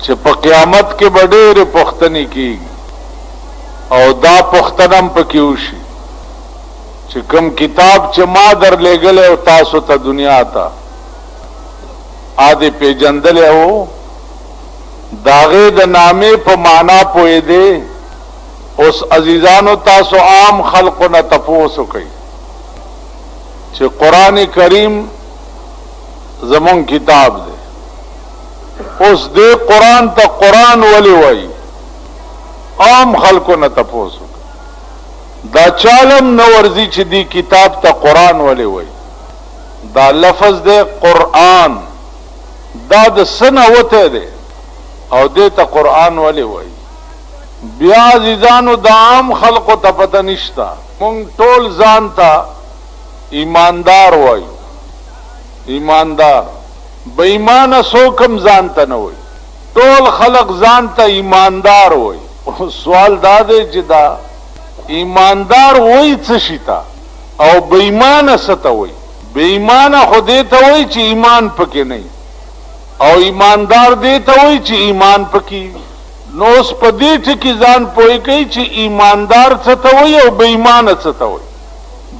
چې په قیامت کې به ډېرې پوښتنې کېږي او دا پوښتنه هم پکې وشي چې کوم کتاب چې ما در لېږلی او تاسو ته دنیا ته دې پیژندلی و د هغې د نامې په معنا پوهېدې اوس عزیزانو تاسو عام خلقو نه تپوس وکئ چې قرآن کریم زمون کتاب دی اوس دې قرآن ته قرآن ولې وایي عام خلقو نه تپوس وکئ دا چالم نه ورځي چې دې کتاب ته قرآن ولې وایي دا لفظ دی قرآن دا د څه نه وتی دی او دې ته قرآن ولې وایي بیا عزیزانو د عام خلقو ته پته نشته مونږ ټول ځان ته ایماندار وایو ایماندار بے ایمانه څوک هم ځان ته نه وایي ټول خلق ځان ته ایماندار وایي سوال دا دی چې دا ایماندار وایي څه شي ته او بے ایمانه څه ته وایي بے ایمانه خو دې ته وایي چې ایمان پکې نه او ایماندار دې ته وایي چې ایمان پکې نو اوس په دې ټکي ځان پوه کوي چې ایماندار څه ته وایي او بې ایمانه څه ته وایي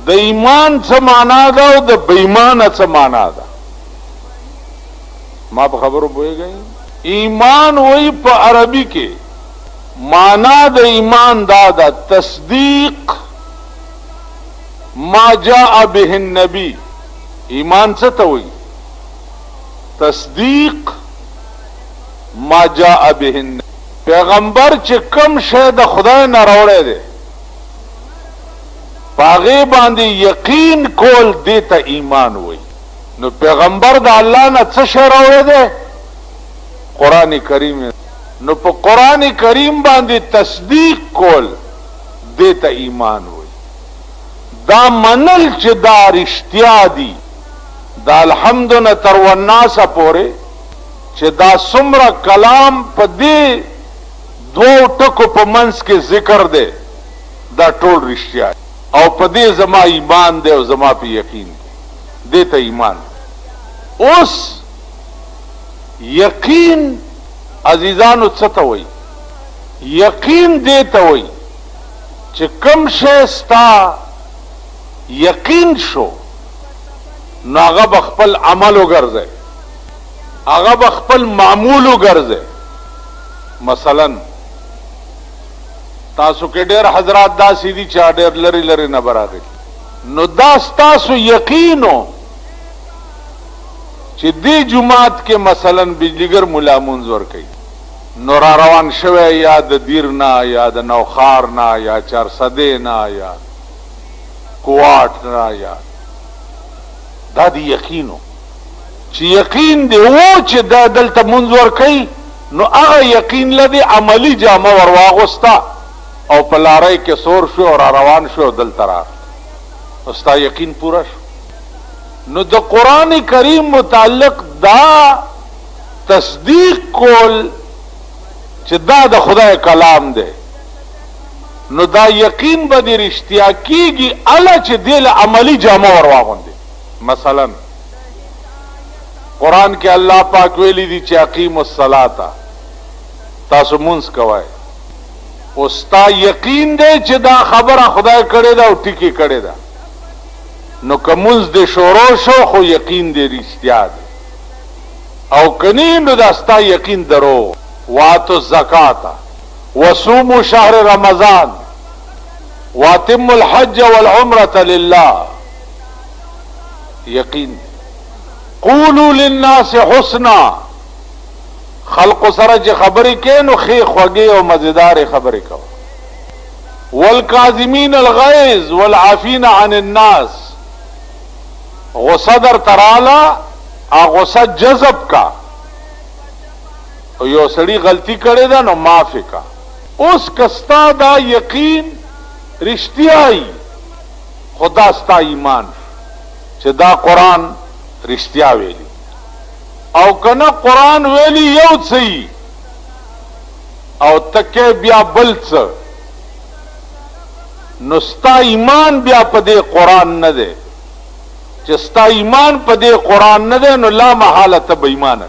د ایمان څه معنا ده او د بې ایمانه څه معنا ده ما په خبرو پوهېږئ ایمان وایي په عربي کې معنا د ایمان دا ده تصدیق ما جاء به النبي ایمان څه ته وایي تصدیق ما جاء به النبي پیغمبر چې کم شی د خدای نه راوړی دی په هغې باندې یقین کول دې ته ایمان وایي نو پیغمبر د الله نه څه شی راوړی دی قرآن کریم نو په قرآن کریم باندې تصدیق کول دې ته ایمان وایي دا منل چې دا رښتیا دي دا الحمد نه تر والناسه پورې چې دا څومره کلام په دې دوو ټکو په منځ کې ذکر دی دا ټول رښتیا او په دې زما ایمان دی او زما په یقین دی دې ته ایمان اوس یقین عزیزانو څه ته وایي یقین دې ته وایي چې کوم شی ستا یقین شو نو هغه به خپل عمل وګرځئ هغه به خپل معمول وګرځئ مثلا تاسو کې ډېر حضرات داسې دي چې ډېر لرې لرې نه به راغلي نو دا ستاسو یقینو چې دې جومات کې مثلا بجلیګر ملا مونځ ورکوي نو را روان شوی یا د دیر نه یا د نوخار نه یا چارسدې نه یا کوواټ نه یا دا دی یقینو چې یقین دی و چې دا دلته مونځ ورکوي نو هغه یقین لدی عملی جامه ور واغوسته او په لارۍ کې سور شو او را روان شو دلته راغلی نو ستا یقین پوره شو نو د قرآن کریم متعلق دا تصدیق کول چې دا د خدای کلام دی نو دا یقین به دې رښتیا کېږي هله چې دې له عملي جامه ور واغوندې مثلا قرآن کې الله پاک ویلی دي چې اقیموا الصلاة تاسو مونځ کوئ او ستا یقین دی چې دا خبره خدای کړې ده او ټیکې کړې ده نو که مونځ دې شروع شو خو یقین دې رښتیا دی او کنی نو دا ستا یقین درو واتوا الزکاة وصوموا شهر رمضان واتموا الحج والعمرة لله یقین قولوا للناس حسنا خلق سره چې خبرې کوي نو ښې خوږې او مزیدارې خبرې کوه والکاظمین الغیظ والعافین عن الناس غصه در تراله غصه جذب کا یو سړي غلطي کړې ده نو معافې کا اوس کستا دا یقین رښتیايي خدا ستا ایمان چې دا قرآن رښتیا ویلي او کنه قرآن ویلی یو څه او تکه بیا بل څه نو ستا ایمان بیا په دې قرآن نه دی چې ستا ایمان په دې قرآن نه دی نو لا محاله ته بې ایمانه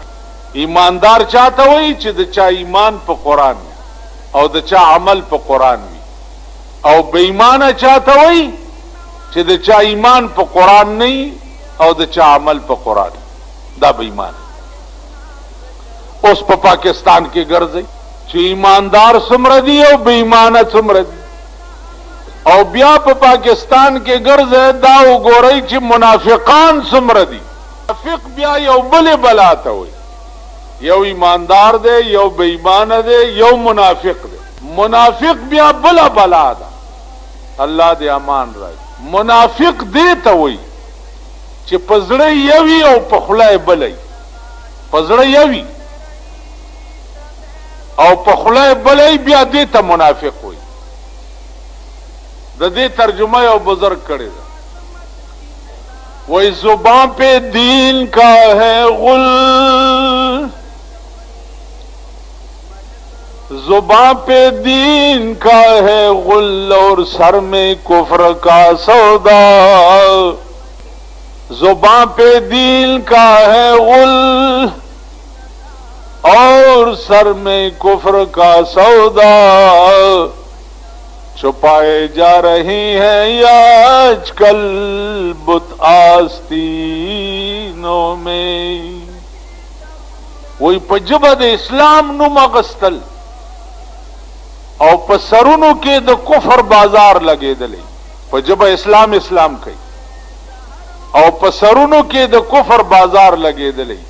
ایماندار چاته وي چې د چا ایمان په قرآن او د چا عمل په قرآن وي، او بے ایمانه چاته وي چې د چا ایمان په قرآن نه او د چا عمل په قرآن، دا بے ایمان. اوس په پاکستان کې ګرځي چې ایماندار څومره دي او بے ایمانه څومره دي، او بیا په پاکستان کې ګرځي دا وګورئ چې منافقان څومره دي. منافق بیا یو بل بلا ته وي، یو ایماندار دی، یو بے ایمانه دی، یو منافق دی. منافق بیا بلا بلا ده، الله دې امان راکړي. منافق دی ته وي چې په زړه یوي او په خوله بلې، په زړه یوي او په خوله بلې، بیا دې ته منافق وي. د دې ترجمه یو بزرگ کړی ده، وہی زبان پہ دین کا ہے غل، زبان پہ دین کا ہے غل اور سر میں کفر کا سودا، زبان پہ دین کا ہے غل اور سر میں کفر کا سودا، چھپائے جا رہی ہیں یا آج کل بت آستینوں میں. وہی په ژبه د اسلام نوم اغستل او په سرونو کې د کفر بازار لګېدلی. په ژبه اسلام اسلام کوي او په سرونو کې د کفر بازار لګېدلی.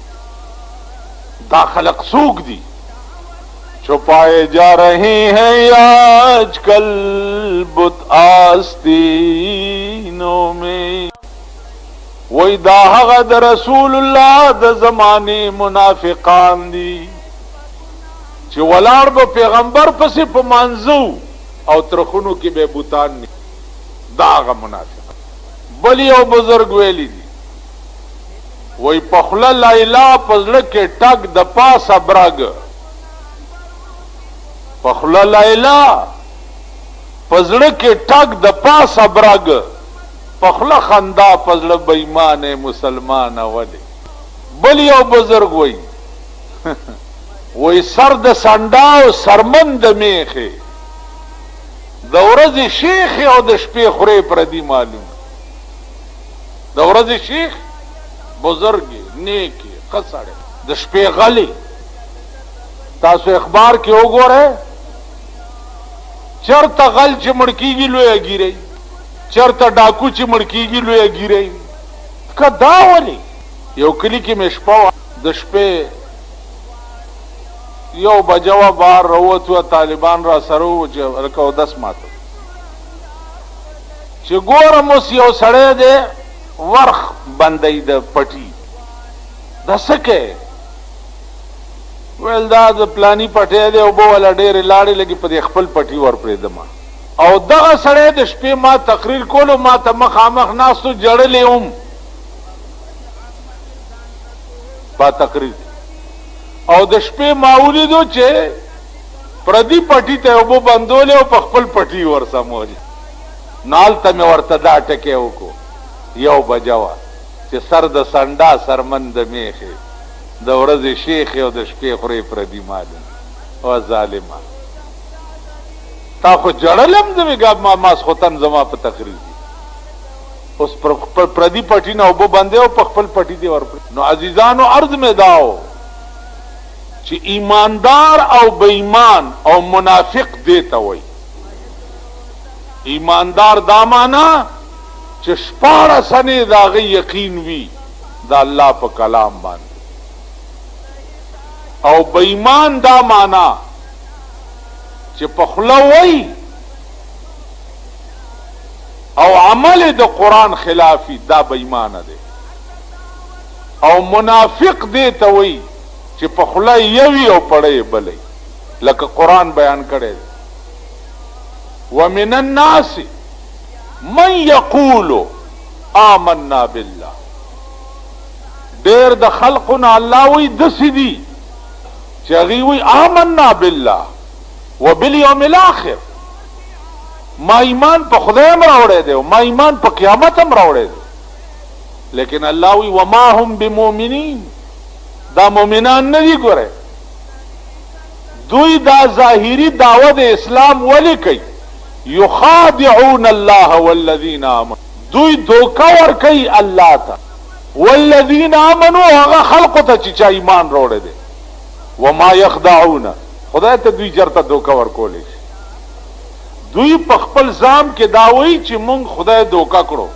دا خلق څوک دي؟ چھپائے جا رہی ہیں آج کل بت آستینوں میں. وہی دا هغه د رسول الله د زمانه منافقان دي چې ولاړ به پیغمبر پسې په مانځو او ترخونو کې به بوتان ني. دا هغه منافق. بل یو بزرگ ویلی دي، وہی پخله لا اله پزړه کې ټک د پاسه برګ، پخله لا اله پزړه کې ټک د پاسه برګ، پخله خندا پزړه بې ایمانه مسلمان ولی. بل یو بزرگ وی وی سر د سنډا او سرمن د میخه، د ورځې شیخ او د شپې خورې پردي معلوم. د ورځې شیخ بزرگ نیکی قصړ، د شپې غلی. تاسو اخبار کې وګورئ چرته غل چې مړ کیږي لویه ګیرئ، چرته ډاکو چې مړ کیږي لویه ګیرئ. که دا ولې؟ یو کلي کې مې شپه وه، د شپې 1 بجه وه، بهر راووتو، طالبان را سره وو چې لکه اودس ماته چې ګورم اوس یو سړی دی ورخ بندی د پټي. دا څه کوې؟ ویل دا د پلانی پټی دی او به والا ډېرې لاړې لګي په دې خپل پټي ور پرېږدمه. او دغه سړی د شپې ما تقریر کولو، ما ته مخامخ ناستو، جړلې هم په تقریر. او د شپې ما ولیدو چې پردي پټي ته اوبه بندولې او په خپل پټي ورسمولې. نو هلته مې ورته دا ټکی وکړو 1 بجه وه چې سر د سنډا سرمن د میخې، د ورځې شیخ او د شپې خورې پردي معلوم. او ظالمه تا خو جړلم زمې ما ماسخوتن زما په تقریر دي، اوس پر پردي پټي نه اوبه بندې او په خپل پټي دې ورپرې. نو عزیزانو عرض مې داو چې ایماندار او بې ایمان او منافق دې ته وایي. ایماندار دا معنا چې 14 سنې د هغه یقین وي د الله په کلام باندې، او بې ایمان دا معنا چې په خوله وایي او عمل د قرآن خلافي، دا بې ایمانه دی. او منافق دې ته وایي چې په خوله یوي او پړی بلې، لکه قرآن بیان کړی دی. ومن الناس من یقول آمنا بالله. ډېر د خلقنا الله وی داسې دي چې هغوی وی آمنا بالله وبالیوم الاخر، ما ایمان په خدای هم راوړی دی او ما ایمان په قیامت هم راوړی دی. لیکن الله وی وما هم بمؤمنین، دا مؤمنان نه دي. ګوره دوی دا ظاهري دعوه د اسلام ولی کوي؟ یخادعون الله والذین آمنوا، دوی دوکه ورکوي الله ته، والذین آمنوا هغه خلقو ته چې چا ایمان روړی دی. وما یخدعون، خدای ته دوی چرته دوکه ورکولی شي. دوی په خپل ځام کې دا وایي چې مونږ خدای دوکه کړو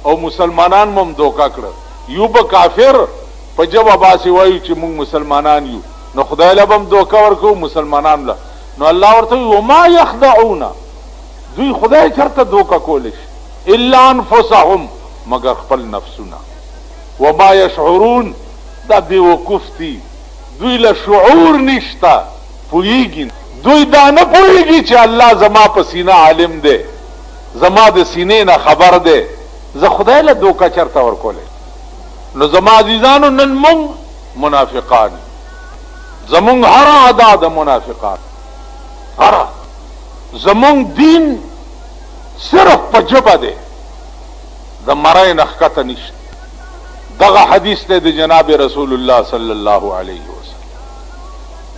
او مسلمانان مو هم دوکه کړه. یو به کافر په جبه باسي وایي چې مونږ مسلمانان یو، نو خدای له به هم دوکه ورکو مسلمانان له. نو الله ورته وایي وما یخدعون، دوی خدای چرته دوکه کولی شي الا انفسهم، مگر خپل نفسونه. وما یشعرون، دا بیوقوف دي، دوی له شعور نشته، پوهیږي. دوی دا نه پوهیږي چې الله زما په سینه عالم دی، زما د سینې نه خبر دی، زه خدای له دوکه چرته ورکولی. نو زما عزیزانو نن مونږ منافقان، زمونږ هر ادا د منافقان، هر زمونږ دین صرف په جبه دی، د مرۍ نه ښکته نشته. دغه حدیث دی د جناب رسول الله صلی الله علیه وسلم،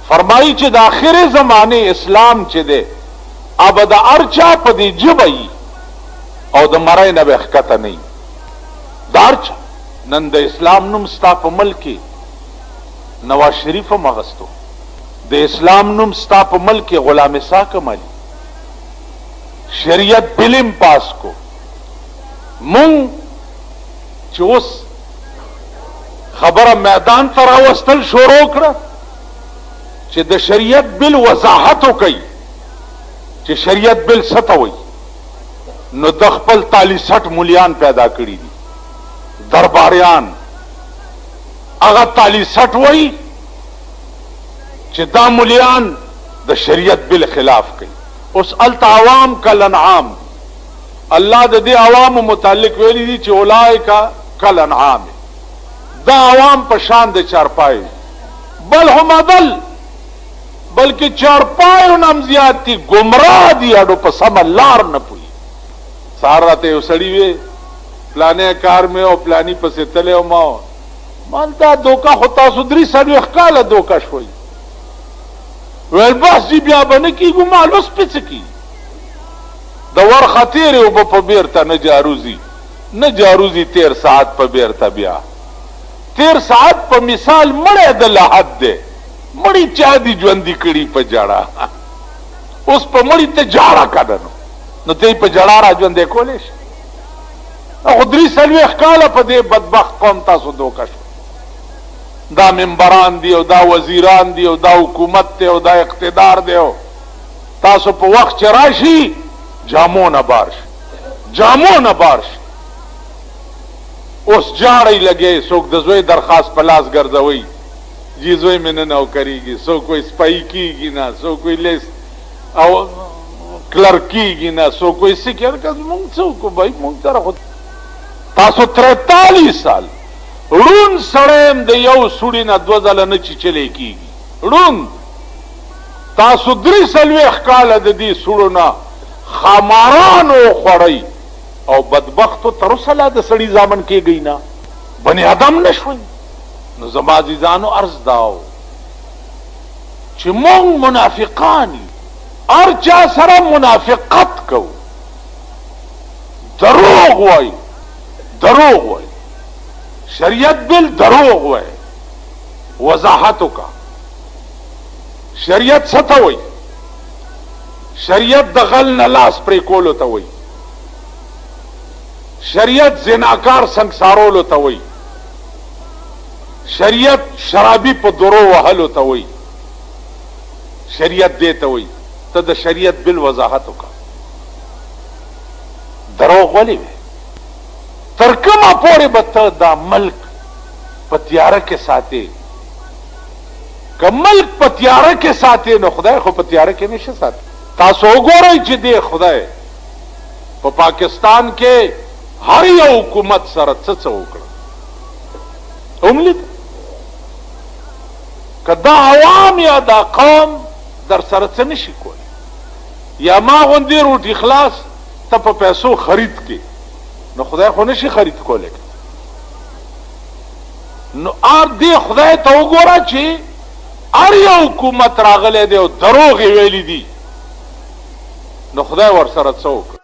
فرمایي چې د آخر زمانه اسلام چې دی اب د ارچا په دې جبه وي او د مرۍ نه به ښکته نه وي. د ارچا نن د اسلام نوم ستا په ملک کې نواز شریف هم اغستو، د اسلام نوم ستا په ملک کې غلام اسحاق هم علي، شریعت بلم پاس کو. مونږ چې اوس خبره میدان ته راوستل شروع کړه چې د شریعت بل وضاحت وکړي چې شریعت بل څه ته وایي، نو د خپل تالی سټ مولیان پیدا کړي دي، درباریان. هغه تالی سټ وایي چې دا مولیان د شریعت بل خلاف کوي. اوس الته عوام کالانعام، الله د دې عوامو متعلق ویلي دي چې اولئک کالانعام، دا عوام په شان د چارپای، بل هم عدل، بلکې چارپایو نم زیات دي، گمراه دي، اډو په سم لار نه پوي. سهار راته یو سړي وی پلانې کار مې او پلانی پسې تللی او ما دا دوکه خو تاسو 3 کاله دوکه شوي. ویل بس جی بیا به نه کېږو، مال اوس پې څه کېږي؟ د ور خطیرې اوبه په بیرته نه جاروزي، نه جاروزي 13 ساعت په بیرته. بیا 13 ساعت په مثال مړی د لحد دی، مړی چا دي ژوندي کړي په جړه. اوس په مړي ته جاړه کډه نو ته په جړه را ژوندی کولی شي؟ خو 3 کاله په دې بدبخت قوم تاسو دوکه شو. دا ممبران دی او دا وزیران دی او دا حکومت دی او دا اقتدار دی، تاسو په وخت چې راشي جامو نه بار شي، جامو نه بار شي. اوس جاړی لګی، څوک د زوی درخواست په لاس ګرځوي، جی زوی مې نه نوکریږي، څوک وایي سپایي کېږي نه، څوک وایي لیست او کلرک کېږي نه، څوک وایي څه کېږي. مونږ څوک بھائی، مونږ سره خو تاسو 43 سال ړوند سړی یم، د یو سوړي نه 2 ځله نه چیچلی کېږي، ړوند. تاسو 43 کاله د دې سوړو نه خماران وخوړئ او بدبختو تر اوسه لا د سړي زامن کېږئ نه، بني ادم نه شوئ. نو زما عزیزانو عرض داو چې مونږ منافقان یو، هر چا سره منافقت کوو، دروغ وایو، دروغ وایو، شریعت بل دروغ وایي. وضاحت وکړه شریعت څه ته وایي؟ شریعت د غل نه لاس پرې کولو ته وایي، شریعت زناکار سنگسارولو ته وایي، شریعت شرابی په درو وهلو ته وایي، شریعت دې ته وایي. ته د شریعت بل وضاحت وکړه، دروغ ولې وایي؟ تر کومه پورې به ته دا ملک په تیاره کې ساتې؟ که ملک په تیاره کې ساتې نو خدای خو په تیاره کې نشي ساتي. تاسو وګورئ چې دی خدای په پاکستان کې هر یو حکومت سره څه وکړه، وملید که دا عوام یا دا قوم در سره څه نشي کولی، یا ما غوندې روټي خلاص ته په پیسو خرید کې، نو خدای خو نشي خرید کولی. نو ار دې خدای ته وګوره چې ار یو حکومت راغلی دی او دروغ یې ویلي دي نو خدای ورسره څه وکړي